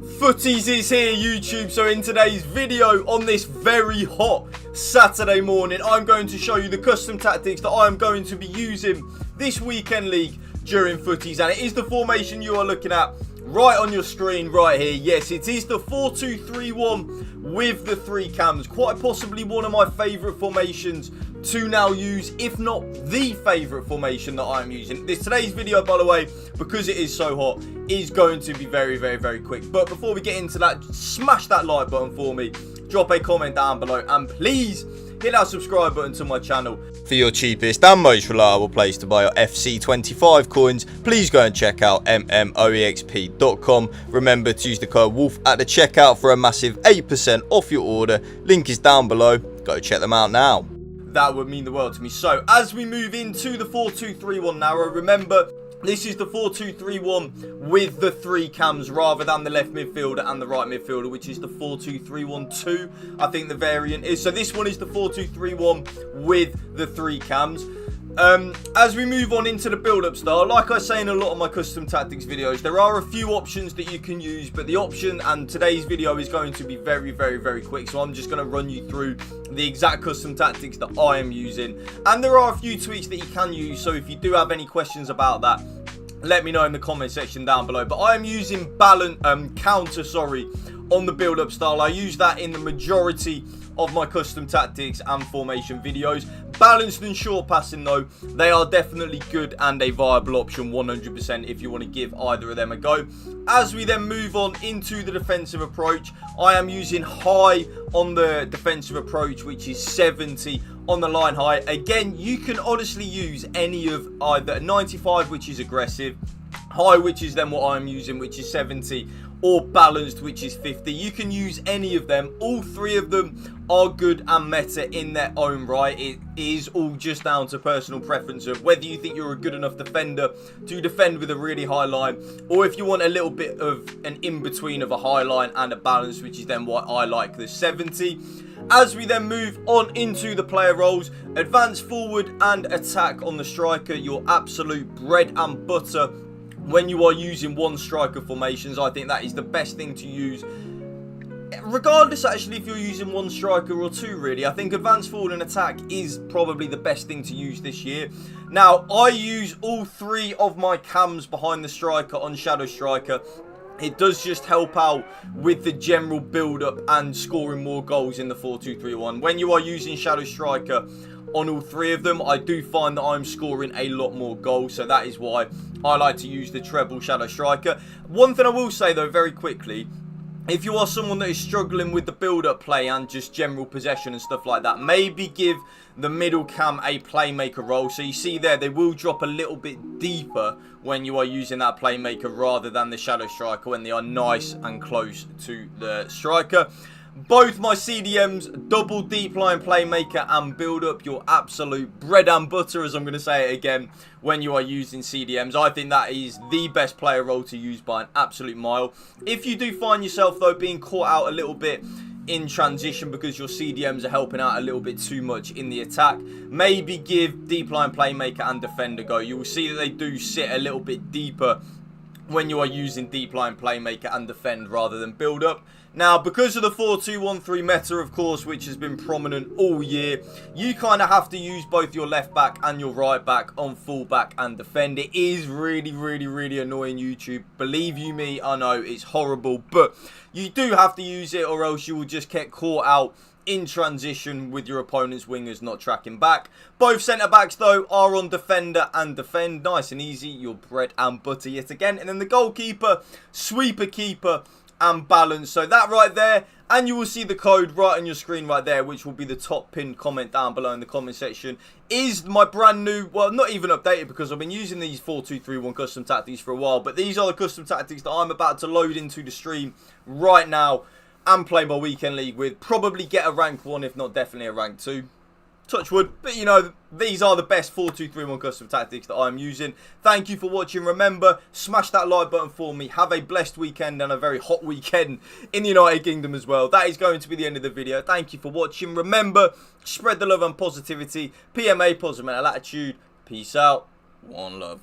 Footies is here, YouTube. So in today's video on this very hot Saturday morning, I'm going to show you the custom tactics that I'm going to be using this weekend league during footies, and it is the formation you are looking at right on your screen right here. Yes, it is the 4-2-3-1 with the 3 cams. Quite possibly one of my favourite formations to now use, if not the favourite formation that I'm using. Today's video, by the way, because it is so hot, is going to be very quick. But before we get into that, smash that like button for me, drop a comment down below, and please hit that subscribe button to my channel. For your cheapest and most reliable place to buy your FC25 coins, please go and check out mmoexp.com. Remember to use the code WOLF at the checkout for a massive 8% off your order. Link is down below. Go check them out now. That would mean the world to me. So, as we move into the 4-2-3-1 narrow, remember, this is the 4-2-3-1 with the 3 cams rather than the left midfielder and the right midfielder, which is the 4-2-3-1-2, I think the variant is. So this one is the 4-2-3-1 with the 3 cams. As we move on into the build-up style, like I say in a lot of my custom tactics videos, there are a few options that you can use, but the option, and today's video is going to be very quick, so I'm just going to run you through the exact custom tactics that I am using. And there are a few tweaks that you can use, so if you do have any questions about that, let me know in the comment section down below. But I am using counter on the build-up style. I use that in the majority of my custom tactics and formation videos. Balanced and short passing though, they are definitely good and a viable option 100% if you want to give either of them a go. As we then move on into the defensive approach, I am using high on the defensive approach, which is 70 on the line high. Again, you can honestly use any of either 95, which is aggressive, high, which is then what I'm using, which is 70, or balanced, which is 50. You can use any of them. All 3 of them are good and meta in their own right. It is all just down to personal preference of whether you think you're a good enough defender to defend with a really high line, or if you want a little bit of an in-between of a high line and a balance, which is then what I like, the 70. As we then move on into the player roles, advance forward and attack on the striker, your absolute bread and butter when you are using one striker formations. I think that is the best thing to use, regardless actually if you're using one striker or 2 really. I think advance forward and attack is probably the best thing to use this year. Now, I use all 3 of my cams behind the striker on Shadow Striker. It does just help out with the general build-up and scoring more goals in the 4-2-3-1. When you are using Shadow Striker on all 3 of them, I do find that I'm scoring a lot more goals, so that is why I like to use the treble Shadow Striker. One thing I will say though very quickly, if you are someone that is struggling with the build-up play and just general possession and stuff like that, maybe give the middle cam a playmaker role. So you see there, they will drop a little bit deeper when you are using that playmaker rather than the Shadow Striker when they are nice and close to the striker. Both my CDMs, double deep line playmaker and build up, your absolute bread and butter, as I'm going to say it again, when you are using CDMs. I think that is the best player role to use by an absolute mile. If you do find yourself though being caught out a little bit in transition because your CDMs are helping out a little bit too much in the attack, maybe give deep line playmaker and defender a go. You will see that they do sit a little bit deeper when you are using deep line playmaker and defend rather than build up. Now, because of the 4-2-1-3 meta, of course, which has been prominent all year, you kind of have to use both your left back and your right back on full back and defend. It is really annoying, YouTube. Believe you me, I know it's horrible, but you do have to use it or else you will just get caught out in transition with your opponent's wingers not tracking back. Both centre backs though are on defender and defend, nice and easy, your bread and butter yet again. And then the goalkeeper, sweeper keeper and balance. So that right there, and you will see the code right on your screen right there, which will be the top pinned comment down below in the comment section, is my brand new, well, not even updated because I've been using these 4-2-3-1 custom tactics for a while, but these are the custom tactics that I'm about to load into the stream right now and play my weekend league with. Probably get a rank 1, if not definitely a rank 2. Touch wood, but you know, these are the best 4-2-3-1 custom tactics that I'm using. Thank you for watching. Remember, smash that like button for me. Have a blessed weekend and a very hot weekend in the United Kingdom as well. That is going to be the end of the video. Thank you for watching. Remember, spread the love and positivity. PMA, positive mental attitude. Peace out. One love.